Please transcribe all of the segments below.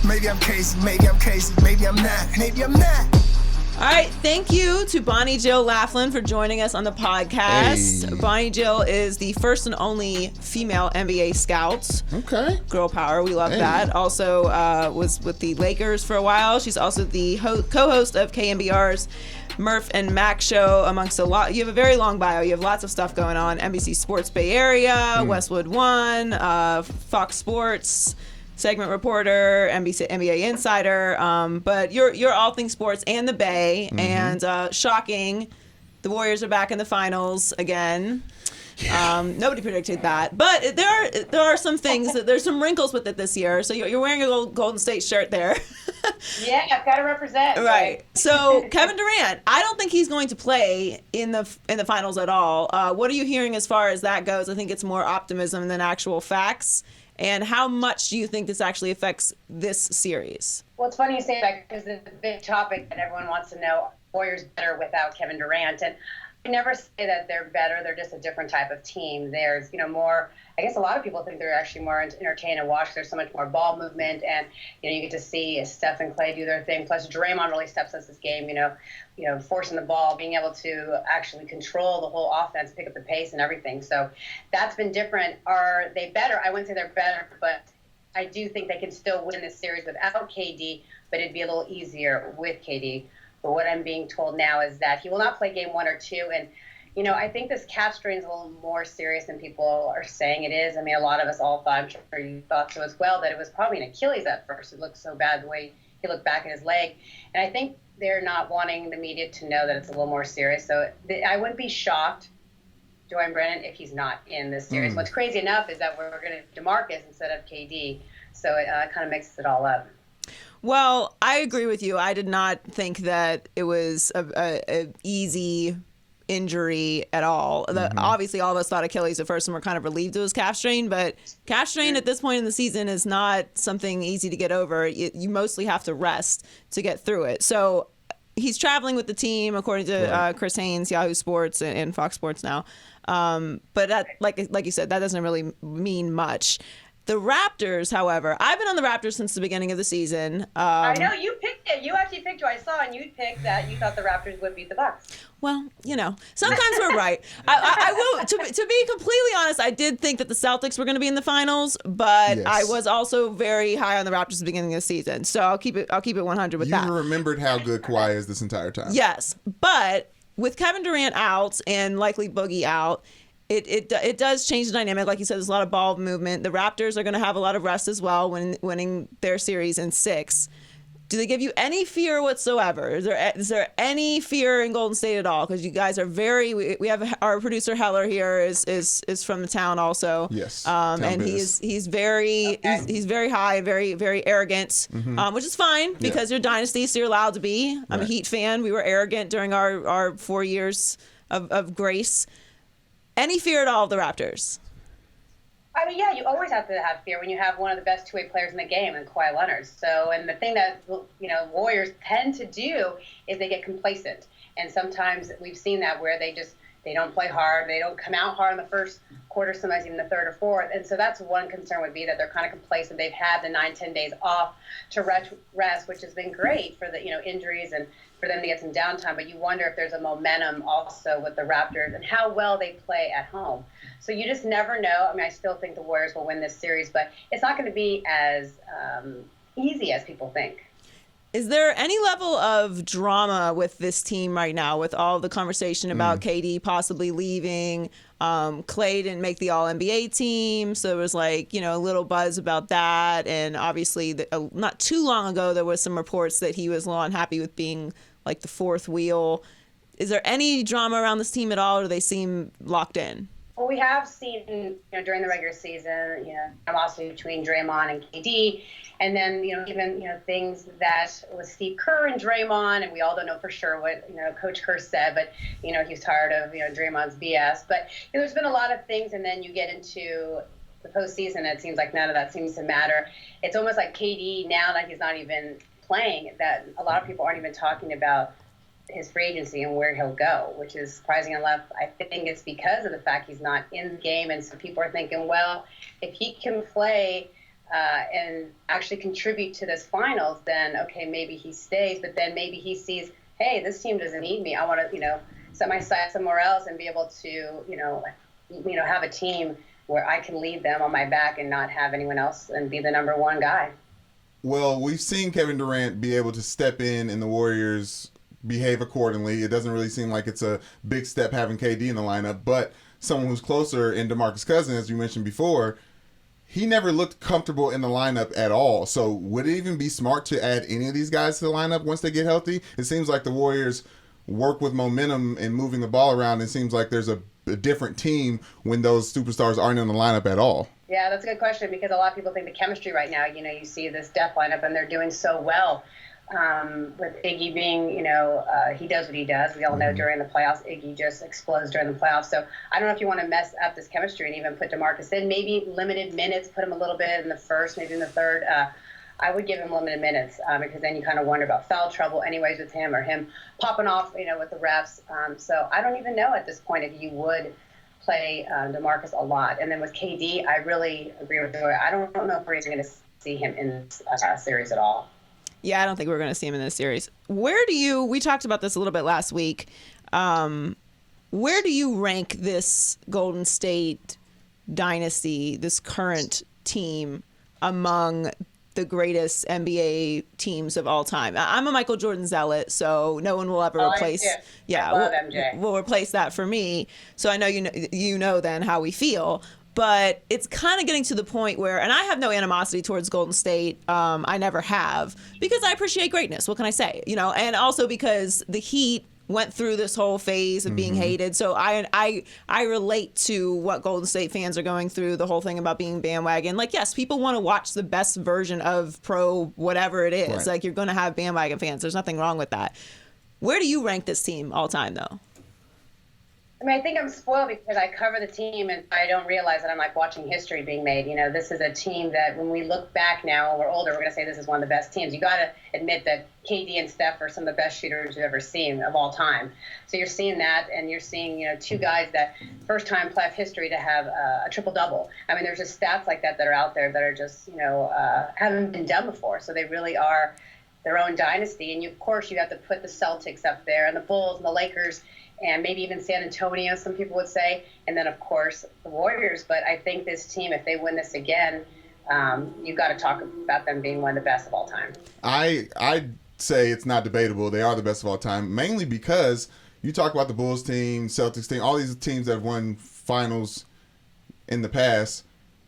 Maybe I'm crazy, maybe I'm not. All right, thank you to Bonnie Jill Laflin for joining us on the podcast. Hey. Bonnie Jill is the first and only female NBA scout. Okay. Girl power, we love that. Also was with the Lakers for a while. She's also the co-host of KNBR's Murph and Mac show, amongst a lot. You have a very long bio. You have lots of stuff going on. NBC Sports Bay Area, Westwood One, Fox Sports, segment reporter, NBC NBA insider, but you're all things sports and the Bay. And shocking, the Warriors are back in the finals again. Nobody predicted that, but there are some things there's some wrinkles with it this year. So you're wearing a little Golden State shirt there. Yeah, I've got to represent. Right. So Kevin Durant, I don't think he's going to play in the finals at all. What are you hearing as far as that goes? I think it's more optimism than actual facts. And how much do you think this actually affects this series? Well, it's funny you say that because it's a big topic that everyone wants to know. Warriors better without Kevin Durant. And I never say that they're better. They're just a different type of team. There's, more, I guess a lot of people think they're actually more entertaining to watch. There's so much more ball movement, and, you get to see Steph and Clay do their thing. Plus, Draymond really steps up this game, forcing the ball, being able to actually control the whole offense, pick up the pace and everything. So that's been different. Are they better? I wouldn't say they're better, but I do think they can still win this series without KD, but it'd be a little easier with KD. But what I'm being told now is that he will not play game 1 or 2. And, I think this calf strain is a little more serious than people are saying it is. I mean, a lot of us all thought, I'm sure you thought so as well, that it was probably an Achilles at first. It looked so bad the way he looked back at his leg. And I think they're not wanting the media to know that it's a little more serious. So I wouldn't be shocked, Dwayne Brennan, if he's not in this series. What's crazy enough is that we're going to DeMarcus instead of KD. So it kind of mixes it all up. Well, I agree with you. I did not think that it was a easy injury at all. Obviously, all of us thought Achilles at first and we're kind of relieved it was calf strain, but calf strain at this point in the season is not something easy to get over. You mostly have to rest to get through it. So he's traveling with the team, according to Chris Haynes, Yahoo Sports and Fox Sports now. But that, like you said, that doesn't really mean much. The Raptors, however, I've been on the Raptors since the beginning of the season. I know you picked it. You actually picked who I saw, and you picked that you thought the Raptors would beat the Bucks. Well, sometimes we're right. I will. To be completely honest, I did think that the Celtics were going to be in the finals, but I was also very high on the Raptors at the beginning of the season. So I'll keep it 100 with that. You remembered how good Kawhi is this entire time. Yes, but with Kevin Durant out and likely Boogie out, It does change the dynamic. Like you said, there's a lot of ball movement. The Raptors are going to have a lot of rest as well when winning their series in 6. Do they give you any fear whatsoever? Is there any fear in Golden State at all? Because you guys are we have our producer Heller here is from the town also. Yes. And he's very high, very very arrogant, which is fine because you're dynasty, so you're allowed to be. I'm a Heat fan. We were arrogant during our 4 years of grace. Any fear at all of the Raptors? I mean, yeah, you always have to have fear when you have one of the best two-way players in the game, and Kawhi Leonard. So, and the thing that Warriors tend to do is they get complacent, and sometimes we've seen that where they don't play hard, they don't come out hard in the first quarter, sometimes even the third or fourth, and so that's one concern would be that they're kind of complacent. They've had the 9-10 days off to rest, which has been great for the injuries and for them to get some downtime, but you wonder if there's a momentum also with the Raptors and how well they play at home. So you just never know. I mean, I still think the Warriors will win this series, but it's not going to be as easy as people think. Is there any level of drama with this team right now, with all the conversation about KD possibly leaving? Clay didn't make the All-NBA team, so there was a little buzz about that. And obviously, not too long ago, there was some reports that he was a little unhappy with being like the fourth wheel. Is there any drama around this team at all, or do they seem locked in? Well, we have seen, during the regular season, animosity between Draymond and KD, and then, even, things that with Steve Kerr and Draymond, and we all don't know for sure what, Coach Kerr said, but, he was tired of, Draymond's BS. But there's been a lot of things, and then you get into the postseason, and it seems like none of that seems to matter. It's almost like KD, now that he's not even playing, that a lot of people aren't even talking about his free agency and where he'll go, which is surprising enough. I think it's because of the fact he's not in the game, and so people are thinking, well, if he can play and actually contribute to this finals, then okay, maybe he stays. But then maybe he sees, hey, this team doesn't need me. I want to, set my sights somewhere else and be able to, have a team where I can lead them on my back and not have anyone else and be the number one guy. Well, we've seen Kevin Durant be able to step in and the Warriors behave accordingly. It doesn't really seem like it's a big step having KD in the lineup, but someone who's closer in DeMarcus Cousins, as you mentioned before, he never looked comfortable in the lineup at all. So would it even be smart to add any of these guys to the lineup once they get healthy? It seems like the Warriors work with momentum and moving the ball around. It seems like there's a different team when those superstars aren't in the lineup at all. Yeah, that's a good question, because a lot of people think the chemistry right now, you see this Death lineup and they're doing so well. With Iggy being, he does what he does. We all know during the playoffs, Iggy just explodes during the playoffs. So I don't know if you want to mess up this chemistry and even put DeMarcus in. Maybe limited minutes, put him a little bit in the first, maybe in the third. I would give him limited minutes because then you kind of wonder about foul trouble anyways with him, or him popping off, with the refs. So I don't even know at this point if you would play DeMarcus a lot. And then with KD, I really agree with you. I don't know if we're even going to see him in this series at all. Yeah, I don't think we're going to see him in this series. We talked about this a little bit last week. Where do you rank this Golden State dynasty, this current team, among the greatest NBA teams of all time? I'm a Michael Jordan zealot, so no one will ever replace. I love MJ. Will replace that for me. So I know you know then how we feel. But it's kind of getting to the point where, and I have no animosity towards Golden State. I never have, because I appreciate greatness. What can I say? And also because the Heat went through this whole phase of being hated. So I relate to what Golden State fans are going through, the whole thing about being bandwagon. Like, yes, people want to watch the best version of pro whatever it is. Right. Like, you're going to have bandwagon fans. There's nothing wrong with that. Where do you rank this team all time, though? I think I'm spoiled because I cover the team and I don't realize that I'm like watching history being made. This is a team that when we look back now, when we're older, we're going to say this is one of the best teams. You got to admit that KD and Steph are some of the best shooters you've ever seen of all time. So you're seeing that, and you're seeing, two guys that first time playoff history to have a triple-double. There's just stats like that are out there that are just, haven't been done before. So they really are their own dynasty. And of course, you have to put the Celtics up there and the Bulls and the Lakers, and maybe even San Antonio, some people would say, and then, of course, the Warriors. But I think this team, if they win this again, you've got to talk about them being one of the best of all time. I'd say it's not debatable. They are the best of all time, mainly because you talk about the Bulls team, Celtics team, all these teams that have won finals in the past.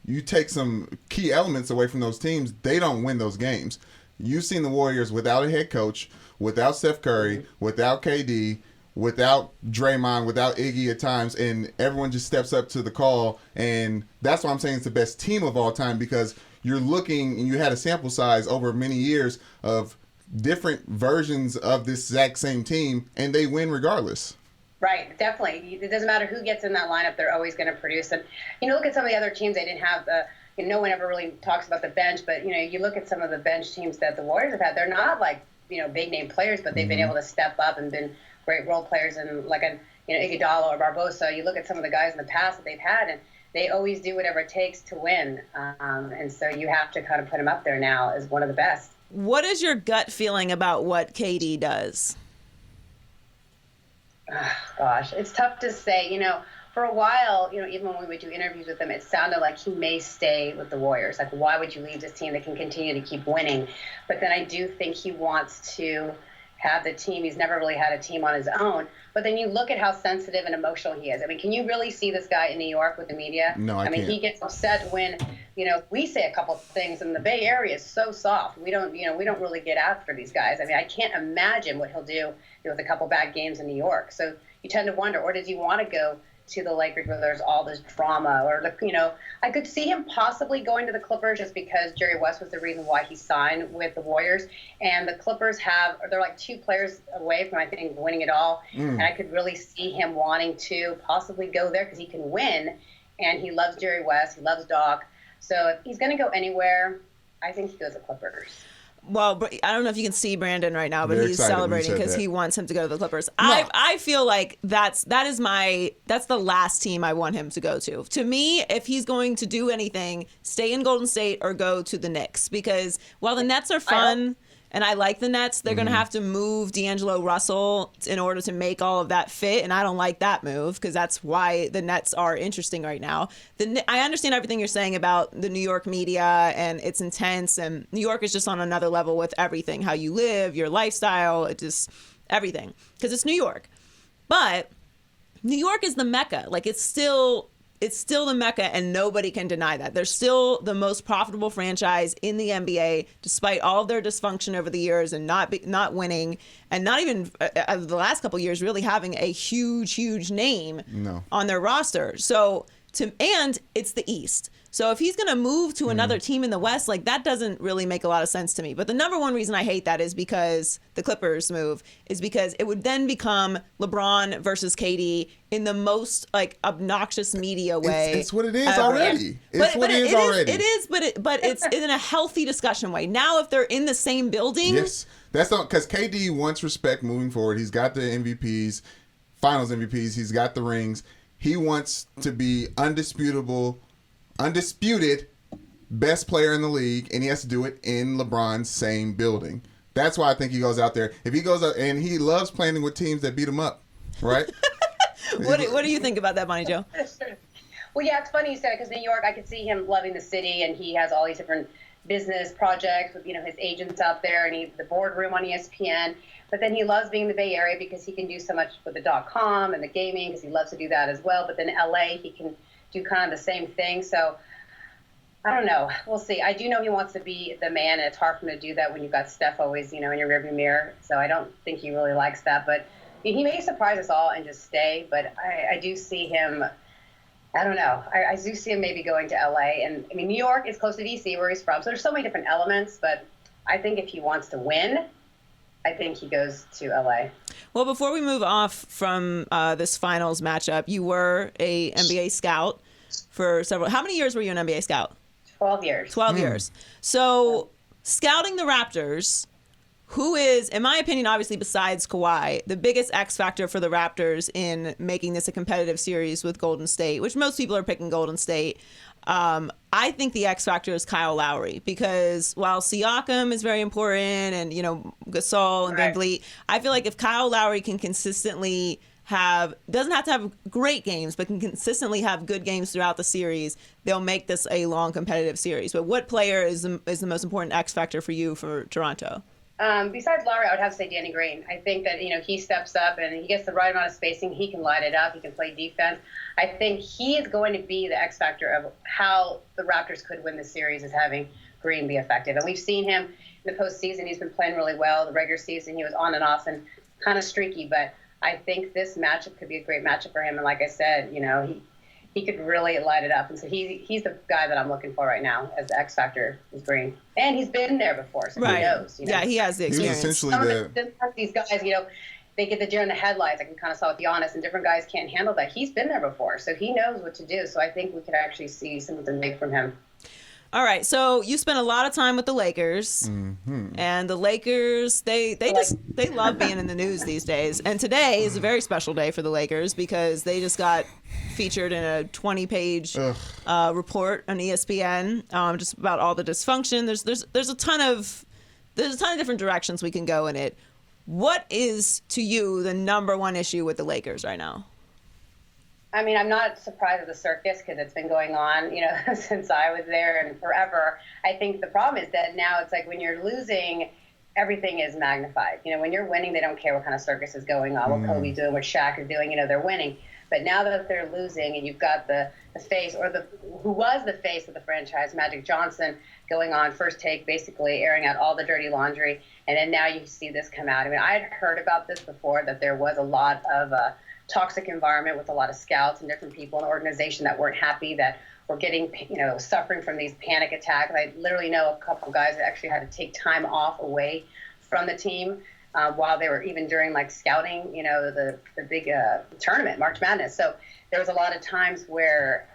You take some key elements away from those teams, they don't win those games. You've seen the Warriors without a head coach, without Steph Curry, without KD, without Draymond, without Iggy at times, and everyone just steps up to the call. And that's why I'm saying it's the best team of all time, because you're looking and you had a sample size over many years of different versions of this exact same team, and they win regardless. Right, definitely. It doesn't matter who gets in that lineup, they're always going to produce. And, look at some of the other teams, they didn't have the, no one ever really talks about the bench, but, you look at some of the bench teams that the Warriors have had, they're not like, big name players, but they've been able to step up and been great role players, and like Iguodala or Barbosa. You look at some of the guys in the past that they've had, and they always do whatever it takes to win. And so you have to kind of put him up there now as one of the best. What is your gut feeling about what KD does? Gosh, it's tough to say. For a while, even when we would do interviews with him, it sounded like he may stay with the Warriors. Like, why would you leave this team that can continue to keep winning? But then I do think he wants to have the team. He's never really had a team on his own. But then you look at how sensitive and emotional he is. Can you really see this guy in New York with the media? No, I can't. He gets upset when, we say a couple of things, and the Bay Area is so soft. We don't really get after these guys. I can't imagine what he'll do with a couple bad games in New York. So you tend to wonder, or does he want to go to the Lakers where there's all this drama? Or, I could see him possibly going to the Clippers just because Jerry West was the reason why he signed with the Warriors. And the Clippers they're like 2 players away from, I think, winning it all. And I could really see him wanting to possibly go there because he can win. And he loves Jerry West. He loves Doc. So if he's going to go anywhere, I think he goes to Clippers. Well, but I don't know if you can see Brandon right now, but Very he's excited when you celebrating said because that. he wants him to go to the Clippers. I feel like that's the last team I want him to go to. To me, if he's going to do anything, stay in Golden State or go to the Knicks, because while the Nets are fun and I like the Nets, they're going to have to move D'Angelo Russell in order to make all of that fit, and I don't like that move because that's why the Nets are interesting right now. I understand everything you're saying about the New York media, and it's intense, and New York is just on another level with everything, how you live, your lifestyle, it just everything, because it's New York. But New York is the Mecca. Like, it's still the Mecca, and nobody can deny that. They're still the most profitable franchise in the NBA, despite all of their dysfunction over the years and not winning, and not even the last couple of years really having a huge name on their roster. So and it's the East. So if he's going to move to another team in the West, like, that doesn't really make a lot of sense to me. But the number one reason I hate that is because the Clippers move is because it would then become LeBron versus KD in the most, like, obnoxious media way. It's what it is ever. already. It's what it is already. It is, but it's in a healthy discussion way. Now, if they're in the same building, yes, that's not because KD wants respect moving forward. He's got the MVPs, Finals MVPs. He's got the rings. He wants to be undisputed best player in the league, and he has to do it in LeBron's same building. That's why I think he goes out there. If he goes out, and he loves playing with teams that beat him up, right? What do you think about that, Bonnie Jo? Well, yeah, it's funny you said it, because New York, I could see him loving the city, and he has all these different business projects with, his agents out there, and the boardroom on ESPN. But then he loves being in the Bay Area because he can do so much with the .com and the gaming, because he loves to do that as well. But then LA, he can do kind of the same thing. So I don't know. We'll see. I do know he wants to be the man, and it's hard for him to do that when you've got Steph always, in your rearview mirror. So I don't think he really likes that. But he may surprise us all and just stay. But I do see him. I don't know. I do see him maybe going to LA. And I mean, New York is close to DC, where he's from. So there's so many different elements. But I think if he wants to win, I think he goes to LA. Well, before we move off from this finals matchup, you were a NBA scout for several. How many years were you an NBA scout? 12 years. 12 years. So, scouting the Raptors, who is, in my opinion, obviously besides Kawhi, the biggest X factor for the Raptors in making this a competitive series with Golden State, which most people are picking Golden State. I think the X factor is Kyle Lowry, because while Siakam is very important and, Gasol and Van Vliet, I feel like if Kyle Lowry can consistently doesn't have to have great games, but can consistently have good games throughout the series, they'll make this a long competitive series. But what player is the most important X factor for you for Toronto? Besides Lowry, I would have to say Danny Green. I think that, he steps up and he gets the right amount of spacing. He can light it up. He can play defense. I think he is going to be the X factor of how the Raptors could win the series, is having Green be effective. And we've seen him in the postseason. He's been playing really well. The regular season, he was on and off and kind of streaky. But I think this matchup could be a great matchup for him. And like I said, he could really light it up. And so he's the guy that I'm looking for right now as the X factor is Green. And he's been there before, so he knows. Yeah, he has the experience. He was essentially these guys, they get the deer in the headlights. I can kind of saw with Giannis, and different guys can't handle that. He's been there before, so he knows what to do. So I think we could actually see something big from him. All right, so you spent a lot of time with the Lakers, and the Lakers, they love being in the news these days. And today is a very special day for the Lakers because they just got featured in a 20-page report on ESPN, just about all the dysfunction. There's a ton of different directions we can go in it. What is, to you, the number one issue with the Lakers right now? I mean, I'm not surprised at the circus because it's been going on, since I was there and forever. I think the problem is that now it's like when you're losing, everything is magnified. When you're winning, they don't care what kind of circus is going on, what Kobe's doing, what Shaq is doing, they're winning. But now that they're losing and you've got the face, or who was the face of the franchise, Magic Johnson, going on First Take, basically airing out all the dirty laundry, and then now you see this come out. I mean, I had heard about this before, that there was a lot of toxic environment with a lot of scouts and different people in the organization that weren't happy, that were getting, suffering from these panic attacks. I literally know a couple of guys that actually had to take time off away from the team while they were even during scouting, the big tournament, March Madness. So there was a lot of times where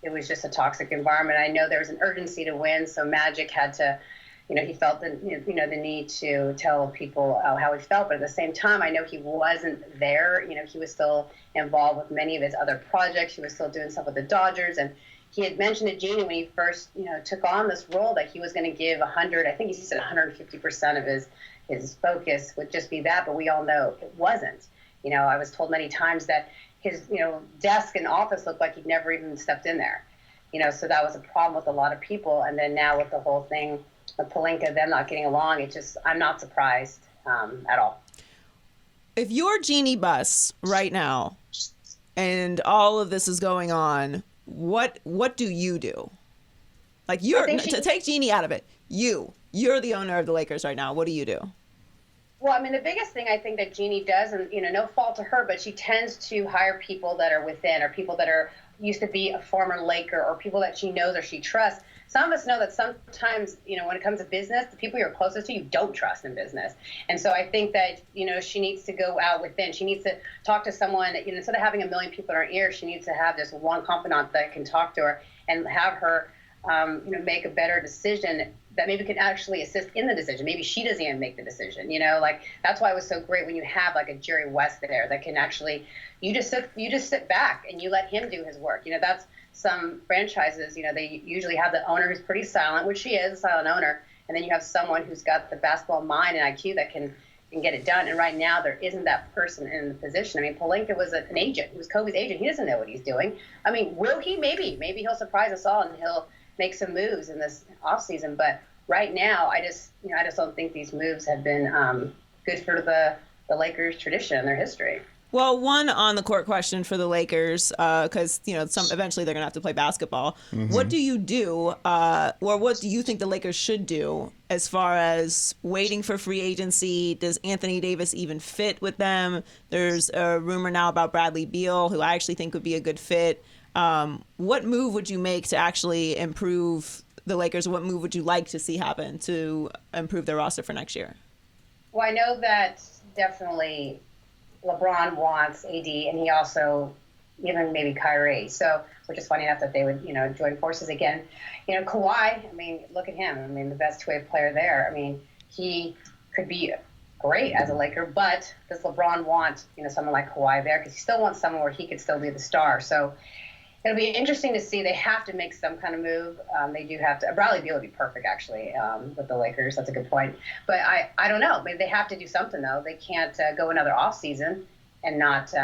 it was just a toxic environment. I know there was an urgency to win, so Magic had to he felt the need to tell people how he felt, but at the same time, I know he wasn't there. He was still involved with many of his other projects. He was still doing stuff with the Dodgers, and he had mentioned to Jeannie when he first, took on this role that he was going to give 100. I think he said 150% of his focus would just be that, but we all know it wasn't. I was told many times that his, desk and office looked like he'd never even stepped in there. So that was a problem with a lot of people. And then now with the whole thing with Pelinka, them not getting along, I'm not surprised at all. If you're Jeannie Buss right now and all of this is going on, what do you do? Like, to take Jeannie out of it, you're the owner of the Lakers right now. What do you do? Well, I mean, the biggest thing I think that Jeannie does, and, no fault to her, but she tends to hire people that are within, or people that are used to be a former Laker, or people that she knows or she trusts. Some of us know that sometimes, when it comes to business, the people you're closest to, you don't trust in business. And so I think that, she needs to go out within. She needs to talk to someone, instead of having a million people in her ear, she needs to have this one confidant that can talk to her and have her, make a better decision that maybe can actually assist in the decision. Maybe she doesn't even make the decision, that's why it was so great when you have like a Jerry West there that can actually, you just sit back and you let him do his work. That's some franchises, they usually have the owner who's pretty silent, which she is, a silent owner. And then you have someone who's got the basketball mind and IQ that can get it done. And right now there isn't that person in the position. I mean, Pelinka was an agent. He was Kobe's agent. He doesn't know what he's doing. I mean, will he? Maybe he'll surprise us all and he'll make some moves in this offseason. But right now, I just don't think these moves have been good for the Lakers' tradition and their history. Well, one on the court question for the Lakers, because eventually they're gonna have to play basketball. Mm-hmm. What do you do, or what do you think the Lakers should do as far as waiting for free agency? Does Anthony Davis even fit with them? There's a rumor now about Bradley Beal, who I actually think would be a good fit. What move would you make to actually improve the Lakers? What move would you like to see happen to improve their roster for next year? Well, I know that definitely LeBron wants AD, and he also, even maybe Kyrie. So, which is funny enough that they would, join forces again. Kawhi, I mean, look at him. I mean, the best two-way player there. I mean, he could be great as a Laker, but does LeBron want, someone like Kawhi there? Because he still wants someone where he could still be the star. So it'll be interesting to see. They have to make some kind of move. They do have to. Bradley Beal would be perfect, actually, with the Lakers. That's a good point. But I don't know. Maybe they have to do something, though. They can't go another offseason and not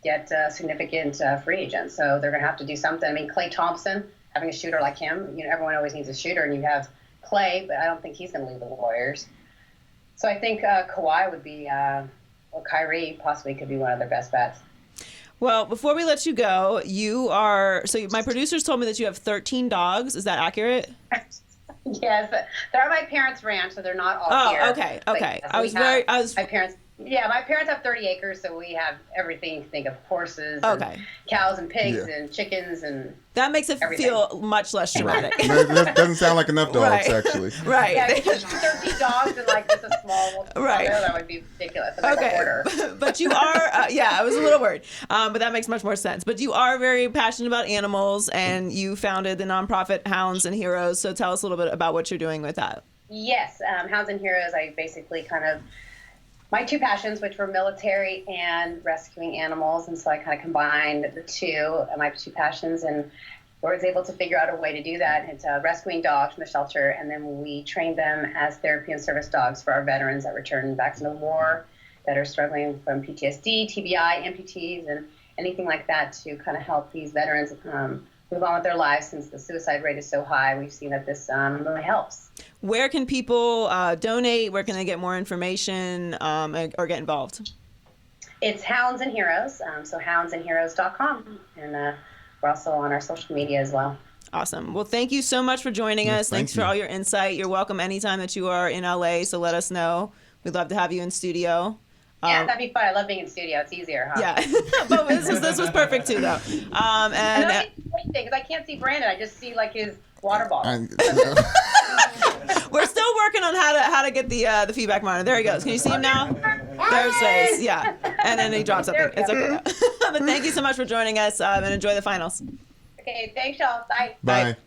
get significant free agents. So they're going to have to do something. I mean, Klay Thompson, having a shooter like him, everyone always needs a shooter, and you have Klay, but I don't think he's going to leave the Warriors. So I think Kawhi would be, or Kyrie possibly could be one of their best bets. Well, before we let you go, my producers told me that you have 13 dogs. Is that accurate? Yes, they're at my parents' ranch, so they're not all here. Oh, okay. But, my parents have 30 acres, so we have everything you can think of: horses, and cows, and pigs, and chickens, and that makes it feel much less dramatic. That doesn't sound like enough dogs, actually. Right. Yeah, 13 dogs and just a small right. That would be ridiculous. Like a hoarder. But you are, I was a little worried, but that makes much more sense. But you are very passionate about animals, and you founded the nonprofit Hounds and Heroes. So tell us a little bit about what you're doing with that. Yes, Hounds and Heroes. I basically my two passions, which were military and rescuing animals, and so I kind of combined the two, my two passions, and was able to figure out a way to do that. It's rescuing dogs from the shelter, and then we train them as therapy and service dogs for our veterans that return back to the war, that are struggling from PTSD, TBI, amputees, and anything like that, to kind of help these veterans move on with their lives. Since the suicide rate is so high, we've seen that this really helps. Where can people donate? Where can they get more information or get involved? It's Hounds and Heroes, so houndsandheroes.com. And we're also on our social media as well. Awesome. Well, thank you so much for joining us. Thanks for all your insight. You're welcome anytime that you are in LA, so let us know. We'd love to have you in studio. Yeah, that'd be fun. I love being in studio. It's easier, huh? Yeah, but this was perfect too, though. And because I can't see Brandon, I just see his water bottle. We're still working on how to get the feedback monitor. There he goes. Can you see him now? There's his face. Yeah, and then he drops something. It's okay. But thank you so much for joining us, and enjoy the finals. Okay, thanks, y'all. Bye. Bye.